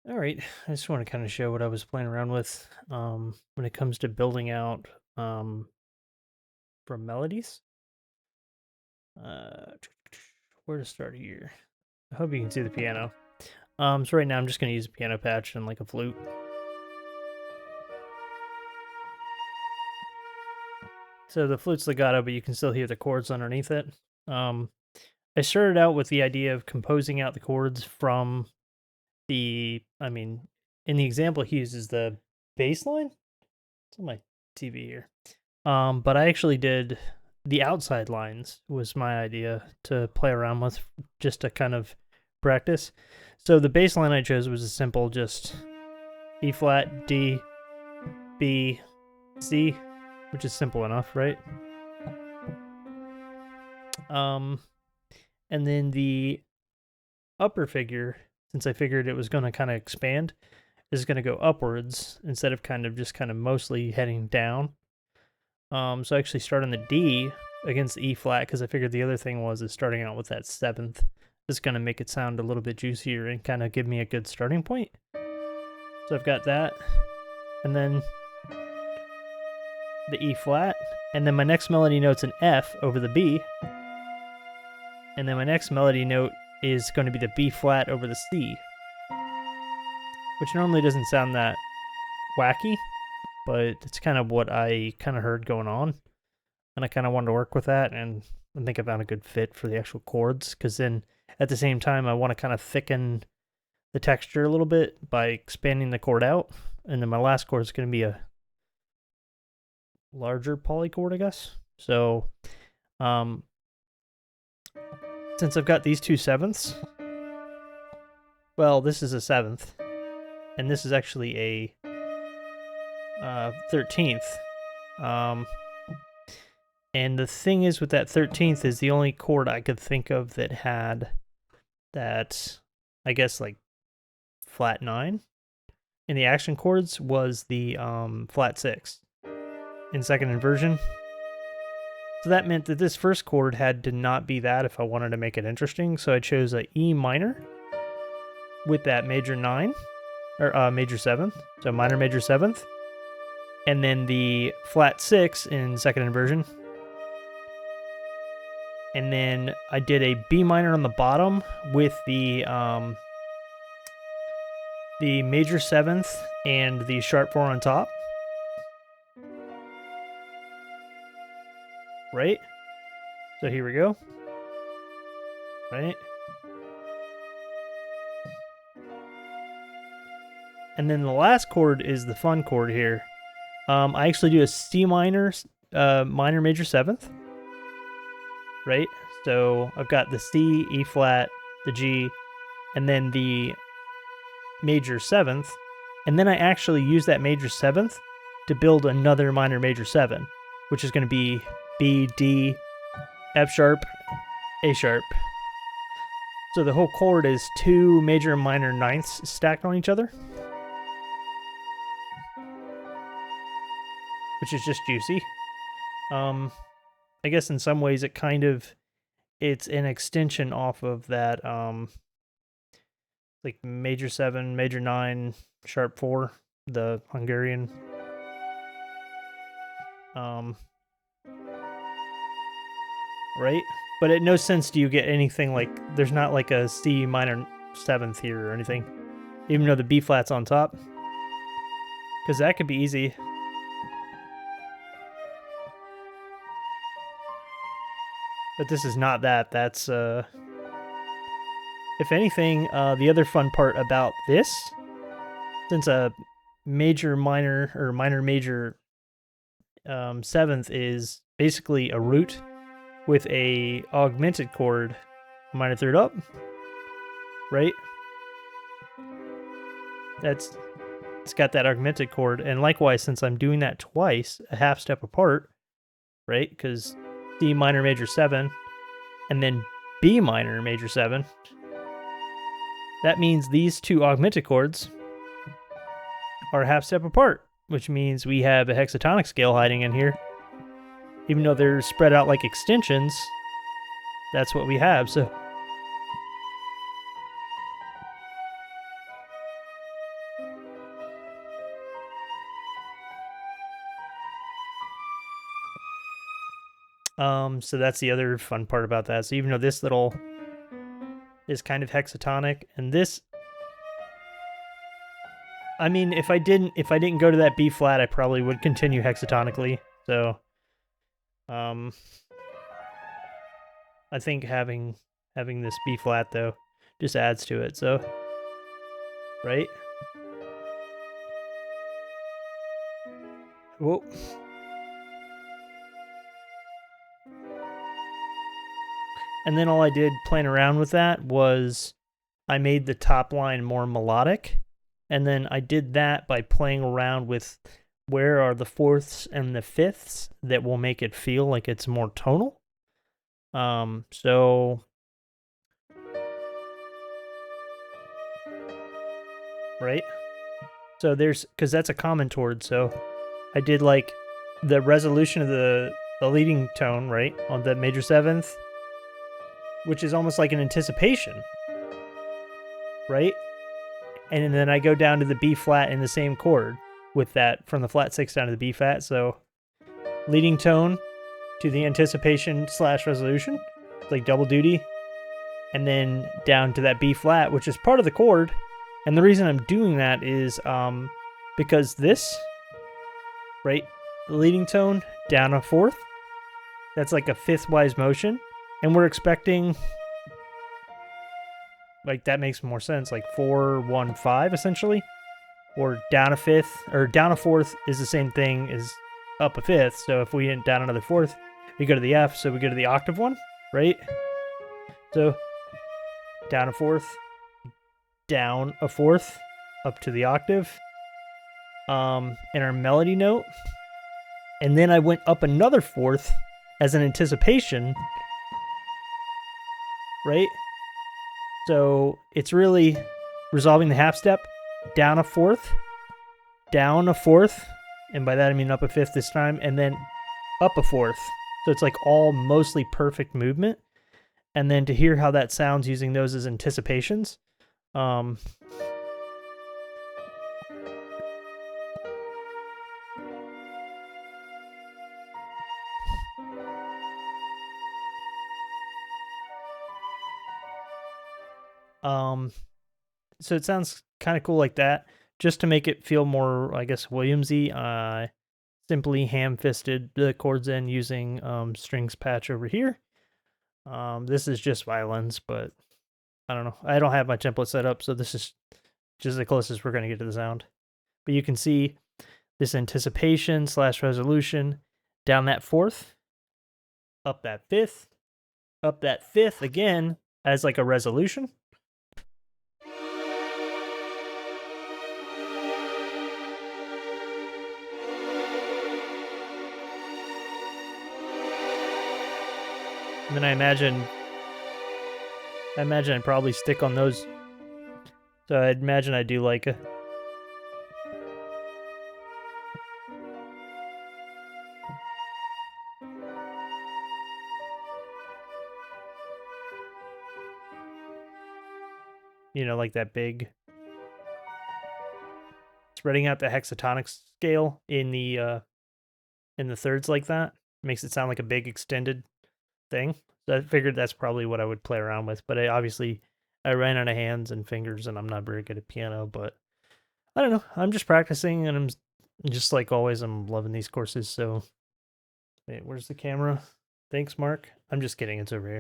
All right, I just want to kind of show what I was playing around with when it comes to building out um, from melodies. Uh, where to start here? I hope you can see the piano. So right now I'm just going to use a piano patch and like a flute. So the flute's legato, but you can still hear the chords underneath it. Um, I started out with the idea of composing out the chords from in the example he uses the bass line. It's on my TV here. But I actually did the outside lines was my idea to play around with just to kind of practice. So the bass line I chose was a simple just E flat, D, B, C, which is simple enough, right? Um, and then the upper figure, since I figured it was going to kind of expand, is going to go upwards instead of kind of mostly heading down. So I actually start on the D against the E flat because I figured the other thing is starting out with that seventh is going to make it sound a little bit juicier and kind of give me a good starting point. So I've got that, and then the E flat, and then my next melody note's an F over the B, and then my next melody note is going to be the B flat over the C, which normally doesn't sound that wacky, but it's kind of what I kind of heard going on, and I kind of wanted to work with that, and I think I found a good fit for the actual chords, because then at the same time I want to kind of thicken the texture a little bit by expanding the chord out, and then my last chord is going to be a larger polychord, I guess. So, since I've got these two sevenths, well, this is a seventh, and this is actually a 13th. And the thing is with that 13th is the only chord I could think of that had that, I guess, like flat 9 in the action chords was the flat 6 in second inversion. So that meant that this first chord had to not be that if I wanted to make it interesting. So I chose a E minor with that major 9, or major 7th. So minor, major 7th. And then the flat 6 in second inversion. And then I did a B minor on the bottom with the major 7th and the sharp 4 on top. Right? So here we go. Right? And then the last chord is the fun chord here. I actually do a C minor, minor major 7th. Right? So I've got the C, E flat, the G, and then the major 7th. And then I actually use that major 7th to build another minor major 7, which is going to be B, D, F sharp, A sharp. So the whole chord is 2 major and minor ninths stacked on each other, which is just juicy. I guess in some ways it's an extension off of that like major 7, major 9, sharp 4, the Hungarian. Right? But at no sense do you get anything like, there's not like a C minor 7th here or anything, even though the B flat's on top, because that could be easy. But this is not that. That's if anything, the other fun part about this, since a major minor or minor major 7th is basically a root with a augmented chord minor 3rd up, right? It's got that augmented chord, and likewise, since I'm doing that twice, a half step apart, right? Because D minor major 7 and then B minor major 7, that means these two augmented chords are a half step apart, which means we have a hexatonic scale hiding in here. Even though they're spread out like extensions, that's what we have. So So that's the other fun part about that. So even though this little is kind of hexatonic, and this, I mean, if I didn't go to that B flat, I probably would continue hexatonically. So, I think having this B flat though just adds to it. So, right? Whoa. And then all I did playing around with that was I made the top line more melodic. And then I did that by playing around with where are the fourths and the fifths that will make it feel like it's more tonal. So right? So there's, because that's a common chord, so I did like the resolution of the leading tone, right, on the major seventh, which is almost like an anticipation, right? And then I go down to the B flat in the same chord with that from the flat six down to the B flat. So leading tone to the anticipation slash resolution, it's like double duty, and then down to that B flat, which is part of the chord. And the reason I'm doing that is because this, right, the leading tone down a fourth, that's like a fifth wise motion, and we're expecting, like, that makes more sense, like 4 1 5 essentially, or down a fifth, or down a fourth is the same thing as up a fifth. So if we hit down another fourth, we go to the F, so we go to the octave one, right? So down a fourth, down a fourth, up to the octave, in our melody note, and then I went up another fourth as an anticipation, right? So it's really resolving the half step, down a fourth, and by that I mean up a fifth this time, and then up a fourth. So it's like all mostly perfect movement. And then to hear how that sounds using those as anticipations, so it sounds kind of cool like that. Just to make it feel more, I guess, Williamsy, I simply ham-fisted the chords in using strings patch over here. This is just violins, but I don't know. I don't have my template set up, so this is just the closest we're going to get to the sound. But you can see this anticipation slash resolution, down that fourth, up that fifth again as like a resolution. And then I imagine I'd probably stick on those. So I'd imagine I do like a, you know, like that big spreading out the hexatonic scale in the thirds like that. Makes it sound like a big extended thing. So I figured that's probably what I would play around with, but I ran out of hands and fingers, and I'm not very good at piano, but I don't know. I'm just practicing, and I'm just like always, I'm loving these courses. So, wait, where's the camera? Thanks, Mark. I'm just kidding. It's over here.